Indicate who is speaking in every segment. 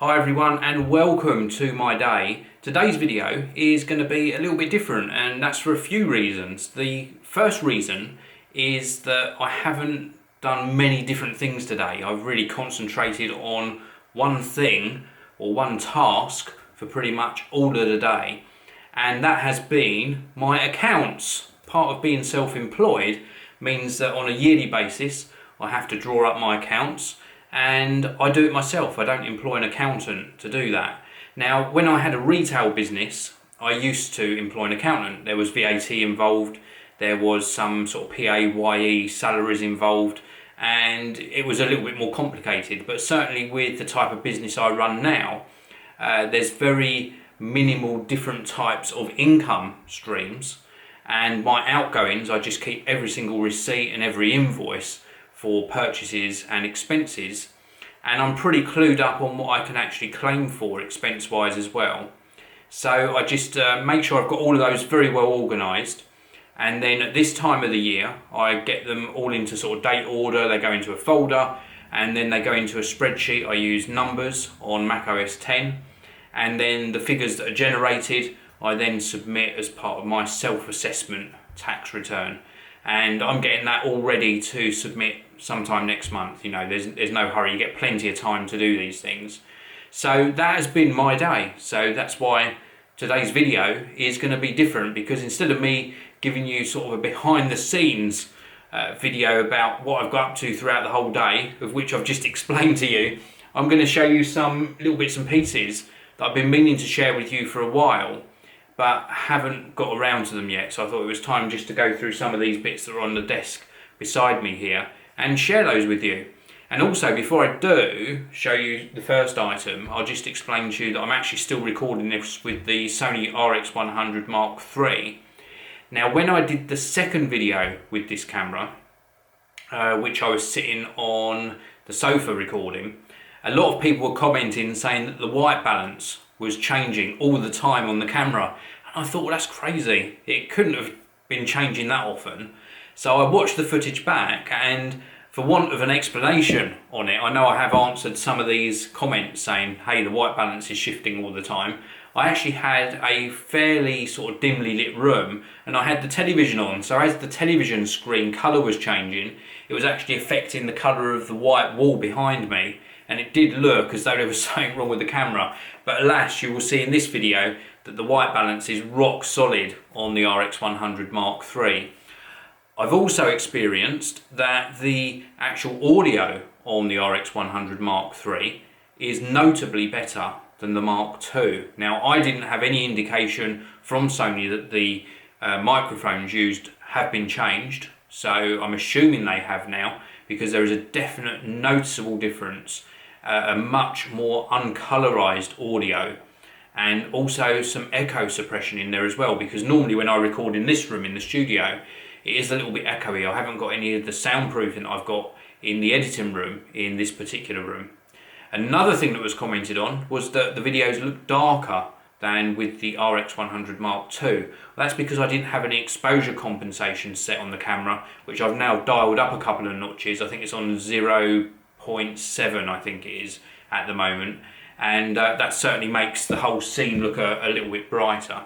Speaker 1: Hi everyone and welcome to my day. Today's video is going to be a little bit different, and that's for a few reasons. The first reason is that I haven't done many different things today. I've really concentrated on one thing or one task for pretty much all of the day, and that has been my accounts. Part of being self-employed means that on a yearly basis I have to draw up my accounts, and I do it myself. I don't employ an accountant to do that. Now, when I had a retail business, I used to employ an accountant. There was VAT involved, there was some sort of PAYE salaries involved, and it was a little bit more complicated. But certainly with the type of business I run now, there's very minimal different types of income streams, and my outgoings, I just keep every single receipt and every invoice for purchases and expenses, and I'm pretty clued up on what I can actually claim for expense wise as well. So I just make sure I've got all of those very well organised, and then at this time of the year I get them all into sort of date order. They go into a folder and then they go into a spreadsheet. I use numbers on Mac OS X, and then the figures that are generated I then submit as part of my self-assessment tax return, and I'm getting that all ready to submit sometime next month. You know, there's no hurry, you get plenty of time to do these things. So that has been my day. So that's why today's video is going to be different, because instead of me giving you sort of a behind the scenes video about what I've got up to throughout the whole day, of which I've just explained to you, I'm going to show you some little bits and pieces that I've been meaning to share with you for a while, but haven't got around to them yet. So I thought it was time just to go through some of these bits that are on the desk beside me here and share those with you. And also, before I do show you the first item, I'll just explain to you that I'm actually still recording this with the Sony RX100 Mark III. Now, when I did the second video with this camera, which I was sitting on the sofa recording, a lot of people were commenting saying that the white balance was changing all the time on the camera. And I thought, well, that's crazy. It couldn't have been changing that often. So I watched the footage back, and for want of an explanation on it, I know I have answered some of these comments saying, hey, the white balance is shifting all the time. I actually had a fairly sort of dimly lit room, and I had the television on. So as the television screen colour was changing, it was actually affecting the colour of the white wall behind me. And it did look as though there was something wrong with the camera. But alas, you will see in this video that the white balance is rock solid on the RX100 Mark III. I've also experienced that the actual audio on the RX100 Mark III is notably better than the Mark II. Now, I didn't have any indication from Sony that the microphones used have been changed, so I'm assuming they have now, because there is a definite noticeable difference, a much more uncolorized audio, and also some echo suppression in there as well, because normally when I record in this room in the studio, it is a little bit echoey. I haven't got any of the soundproofing I've got in the editing room in this particular room. Another thing that was commented on was that the videos look darker than with the RX100 Mark II. Well, that's because I didn't have any exposure compensation set on the camera, which I've now dialed up a couple of notches. I think it's on 0.7, I think it is at the moment, and that certainly makes the whole scene look a little bit brighter.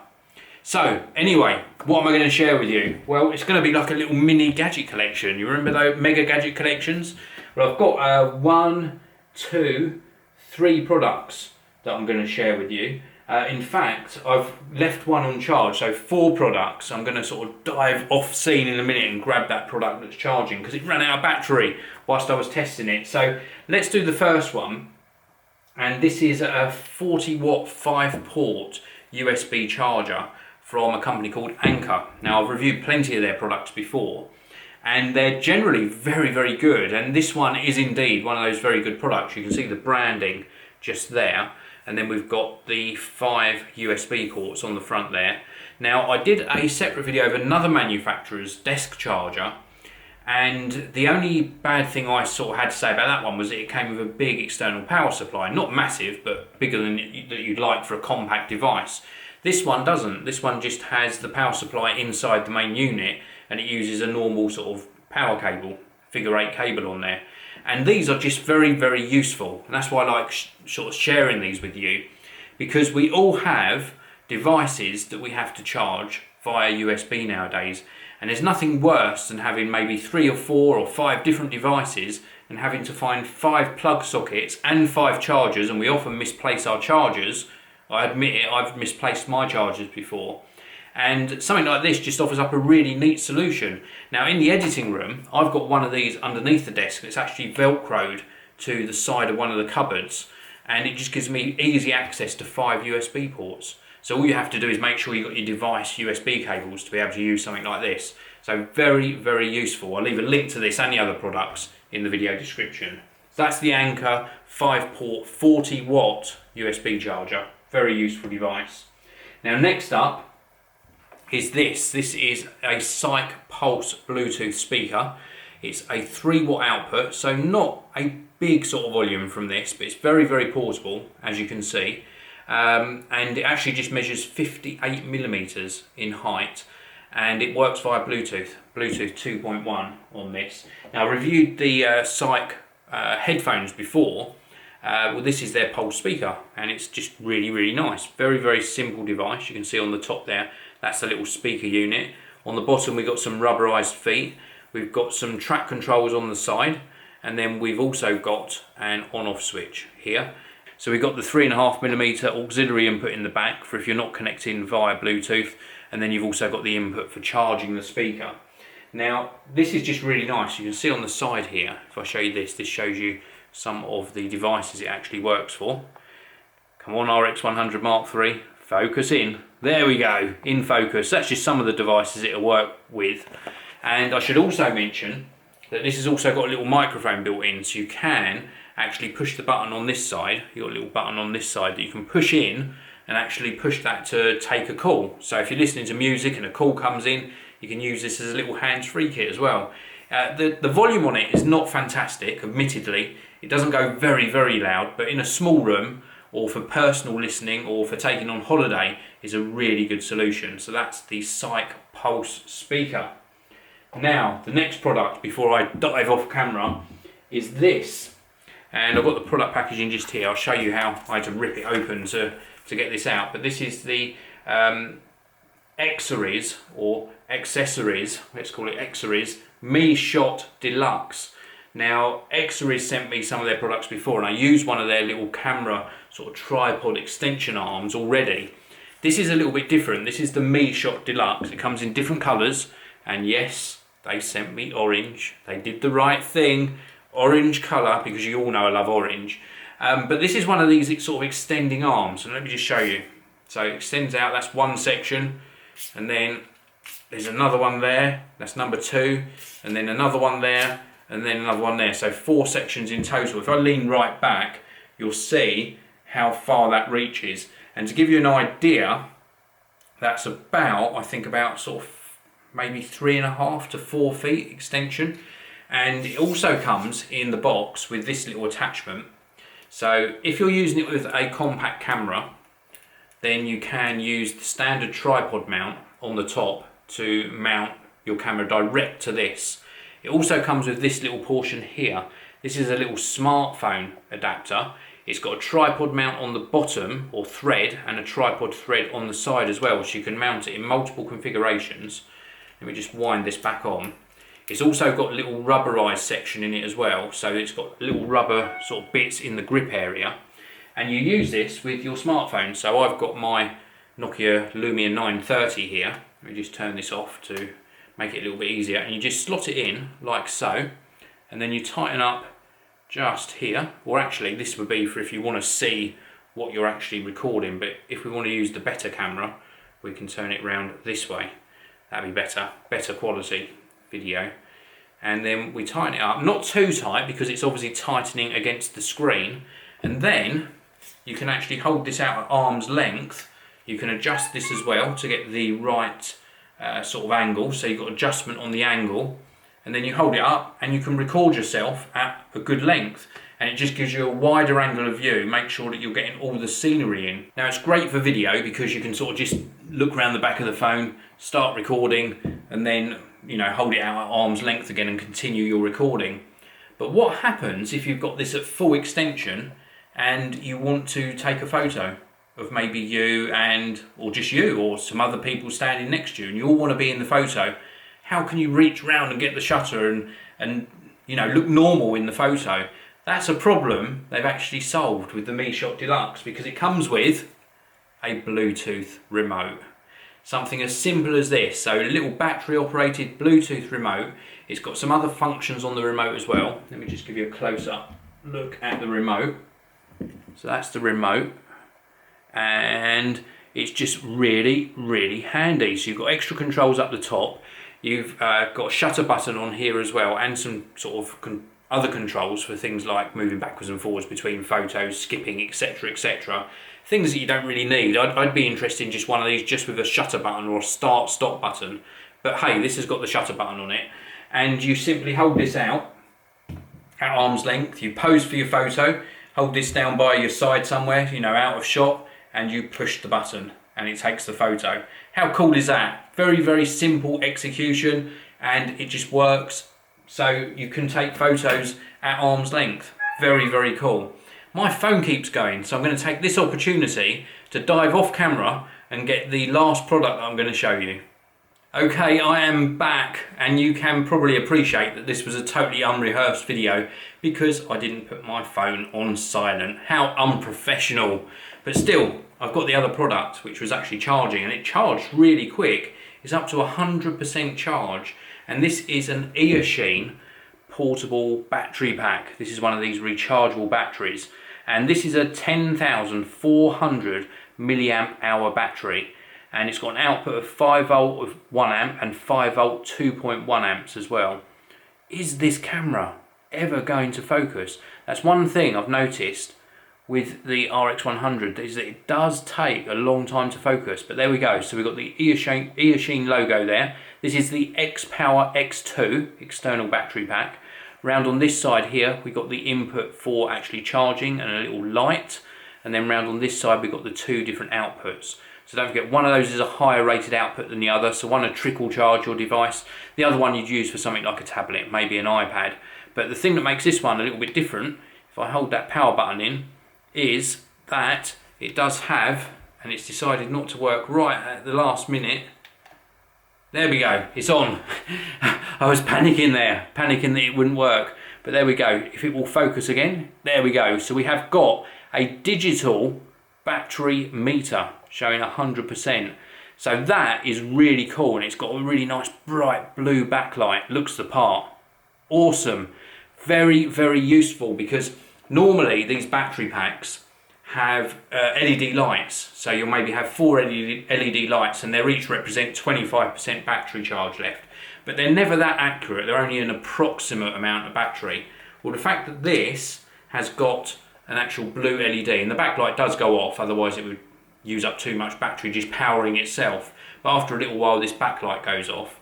Speaker 1: So anyway, what am I going to share with you? Well, it's going to be like a little mini gadget collection. You remember those mega gadget collections? Well, I've got 1, 2, 3 products that I'm going to share with you. In fact, I've left one on charge, so 4 products. I'm going to sort of dive off scene in a minute and grab that product that's charging, because it ran out of battery whilst I was testing it. So let's do the first one, and this is a 40 watt 5-port USB charger from a company called Anker. Now, I've reviewed plenty of their products before, and they're generally very, very good, and this one is indeed one of those very good products. You can see the branding just there, and then we've got the 5 USB ports on the front there. Now, I did a separate video of another manufacturer's desk charger, and the only bad thing I sort of had to say about that one was that it came with a big external power supply. Not massive, but bigger than that you'd like for a compact device. This one doesn't. This one just has the power supply inside the main unit, and it uses a normal sort of power cable, figure 8 cable on there. And these are just very, very useful. And that's why I like sort of sharing these with you, because we all have devices that we have to charge via USB nowadays. And there's nothing worse than having maybe 3 or 4 or 5 different devices and having to find 5 plug sockets and 5 chargers, and we often misplace our chargers. I admit it, I've misplaced my chargers before. And something like this just offers up a really neat solution. Now in the editing room, I've got one of these underneath the desk that's actually velcroed to the side of one of the cupboards, and it just gives me easy access to 5 USB ports. So all you have to do is make sure you've got your device USB cables to be able to use something like this. So very, very useful. I'll leave a link to this and the other products in the video description. So that's the Anker 5-port 40-watt USB charger. Very useful device. Now next up is this. This is a Psyc Pulse Bluetooth speaker. It's a 3-watt output, so not a big sort of volume from this, but it's very, very portable, as you can see. And it actually just measures 58 millimeters in height, and it works via Bluetooth 2.1 on this. Now I reviewed the Psyc headphones before. Well, this is their Pulse speaker, and it's just really, really nice. Very, very simple device. You can see on the top there, that's the little speaker unit. On the bottom we've got some rubberized feet. We've got some track controls on the side, and then we've also got an on-off switch here. So we've got the 3.5mm auxiliary input in the back for if you're not connecting via Bluetooth, and then you've also got the input for charging the speaker. Now this is just really nice. You can see on the side here, if I show you this, this shows you some of the devices it actually works for. Come on, RX100 Mark III, focus in. There we go, in focus. That's just some of the devices it'll work with. And I should also mention that this has also got a little microphone built in, so you can actually push the button on this side. You've got a little button on this side that you can push in and actually push that to take a call. So if you're listening to music and a call comes in, you can use this as a little hands-free kit as well. The volume on it is not fantastic, admittedly. It doesn't go very, very loud, but in a small room or for personal listening or for taking on holiday is a really good solution. So that's the Psyc Pulse speaker. Now, the next product before I dive off camera is this. And I've got the product packaging just here. I'll show you how I had to rip it open to get this out. But this is the XSories, or XSories, let's call it XSories Me-Shot Deluxe. Now, XSories sent me some of their products before, and I used one of their little camera sort of tripod extension arms already. This is a little bit different. This is the Me-Shot Deluxe. It comes in different colours, and yes, they sent me orange. They did the right thing. Orange colour, because you all know I love orange. But this is one of these sort of extending arms, and let me just show you. So it extends out, that's one section, and then there's another one there, that's number 2, and then another one there, and then another one there. So 4 sections in total. If I lean right back, you'll see how far that reaches. And to give you an idea, that's about, I think about sort of maybe 3.5 to 4 feet extension. And it also comes in the box with this little attachment. So if you're using it with a compact camera, then you can use the standard tripod mount on the top to mount your camera direct to this. It also comes with this little portion here. This is a little smartphone adapter. It's got a tripod mount on the bottom, or thread, and a tripod thread on the side as well, so you can mount it in multiple configurations. Let me just wind this back on. It's also got a little rubberized section in it as well, so it's got little rubber sort of bits in the grip area. And you use this with your smartphone. So I've got my Nokia Lumia 930 here. Let me just turn this off to make it a little bit easier. And you just slot it in like so, and then you tighten up just here. Or actually, this would be for if you want to see what you're actually recording, but if we want to use the better camera, we can turn it round this way. That'd be better quality video. And then we tighten it up, not too tight because it's obviously tightening against the screen, and then you can actually hold this out at arm's length. You can adjust this as well to get the right sort of angle, so you've got adjustment on the angle, and then you hold it up and you can record yourself at a good length, and it just gives you a wider angle of view. Make sure that you're getting all the scenery in. Now it's great for video because you can sort of just look around the back of the phone, start recording, and then hold it out at arm's length again and continue your recording. But what happens if you've got this at full extension and you want to take a photo of maybe you or just you or some other people standing next to you, and you all want to be in the photo? How can you reach round and get the shutter and you know, look normal in the photo? That's a problem they've actually solved with the Me-Shot Deluxe, because it comes with a Bluetooth remote. Something as simple as this. So a little battery operated Bluetooth remote. It's got some other functions on the remote as well. Let me just give you a close-up look at the remote. So that's the remote, and it's just really, really handy. So you've got extra controls up the top. You've got a shutter button on here as well, and some sort of other controls for things like moving backwards and forwards between photos, skipping, etc, etc. Things that you don't really need. I'd be interested in just one of these just with a shutter button or a start stop button, but hey, this has got the shutter button on it, and you simply hold this out at arm's length. You pose for your photo, hold this down by your side somewhere, you know, out of shot, and you push the button and it takes the photo. How cool is that? Very, very simple execution, and it just works. So you can take photos at arm's length. Very, very cool. My phone keeps going, so I'm going to take this opportunity to dive off camera and get the last product that I'm going to show you. Okay, I am back, and you can probably appreciate that this was a totally unrehearsed video because I didn't put my phone on silent. How unprofessional. But still, I've got the other product, which was actually charging, and it charged really quick. It's up to 100% charge, and this is an Eachine portable battery pack. This is one of these rechargeable batteries, and this is a 10,400 milliamp hour battery, and it's got an output of 5 volt of 1 amp and 5 volt 2.1 amps as well. Is this camera ever going to focus? That's one thing I've noticed with the RX100, is that it does take a long time to focus. But there we go. So we've got the Eachine logo there. This is the X-power X2 external battery pack. Round on this side here, we've got the input for actually charging and a little light. And then round on this side, we've got the two different outputs. So don't forget, one of those is a higher rated output than the other. So one, a trickle charge your device. The other one you'd use for something like a tablet, maybe an iPad. But the thing that makes this one a little bit different, if I hold that power button in, is that it does have, and it's decided not to work right at the last minute. There we go, it's on. I was panicking there, panicking that it wouldn't work, but there we go. If it will focus again, there we go. So we have got a digital battery meter showing 100%. So that is really cool, and it's got a really nice bright blue backlight, looks the part. Awesome, very, very useful, because normally these battery packs have LED lights, so you'll maybe have 4 LED lights, and they each represent 25% battery charge left, but they're never that accurate. They're only an approximate amount of battery. Well, the fact that this has got an actual blue LED, and the backlight does go off, otherwise it would use up too much battery just powering itself, but after a little while this backlight goes off.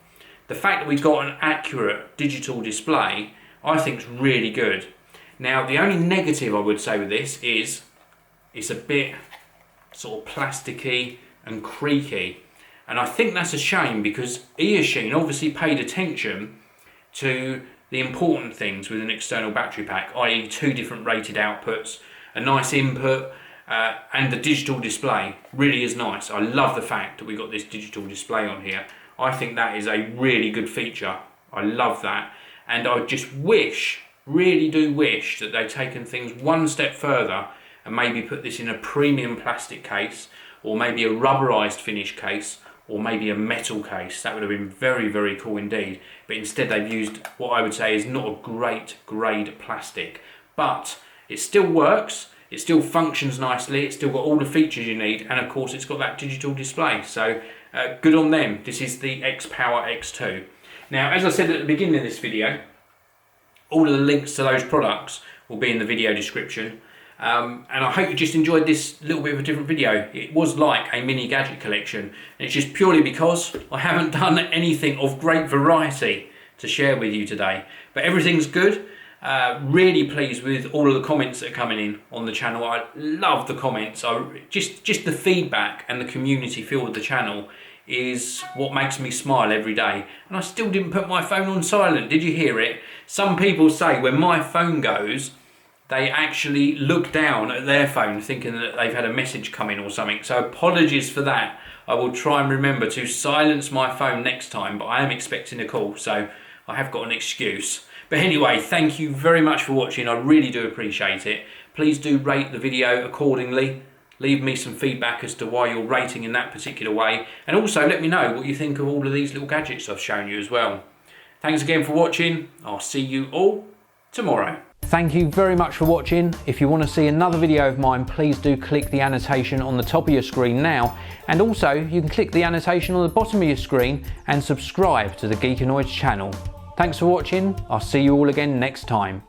Speaker 1: The fact that we've got an accurate digital display, I think is really good. Now, the only negative I would say with this is it's a bit sort of plasticky and creaky, and I think that's a shame, because Eachine obviously paid attention to the important things with an external battery pack, i.e. 2 different rated outputs, a nice input, and the digital display really is nice. I love the fact that we got this digital display on here. I think that is a really good feature. I love that, and I just wish, really do wish, that they'd taken things one step further and maybe put this in a premium plastic case, or maybe a rubberized finish case, or maybe a metal case. That would have been very, very cool indeed. But instead they've used what I would say is not a great grade plastic, but it still works, it still functions nicely, it's still got all the features you need, and of course it's got that digital display. So good on them. This is the X-power X2. Now, as I said at the beginning of this video, all of the links to those products will be in the video description. And I hope you just enjoyed this little bit of a different video. It was like a mini gadget collection, and it's just purely because I haven't done anything of great variety to share with you today. But everything's good. Really pleased with all of the comments that are coming in on the channel. I love the comments. Just the feedback and the community feel of the channel is what makes me smile every day. And I still didn't put my phone on silent. Did you hear it? Some people say when my phone goes, they actually look down at their phone thinking that they've had a message come in or something. So apologies for that. I will try and remember to silence my phone next time, but I am expecting a call, so I have got an excuse. But anyway, thank you very much for watching. I really do appreciate it. Please do rate the video accordingly. Leave me some feedback as to why you're rating in that particular way. And also let me know what you think of all of these little gadgets I've shown you as well. Thanks again for watching. I'll see you all tomorrow. Thank you very much for watching. If you want to see another video of mine, please do click the annotation on the top of your screen now. And also you can click the annotation on the bottom of your screen and subscribe to the Geekanoids channel. Thanks for watching. I'll see you all again next time.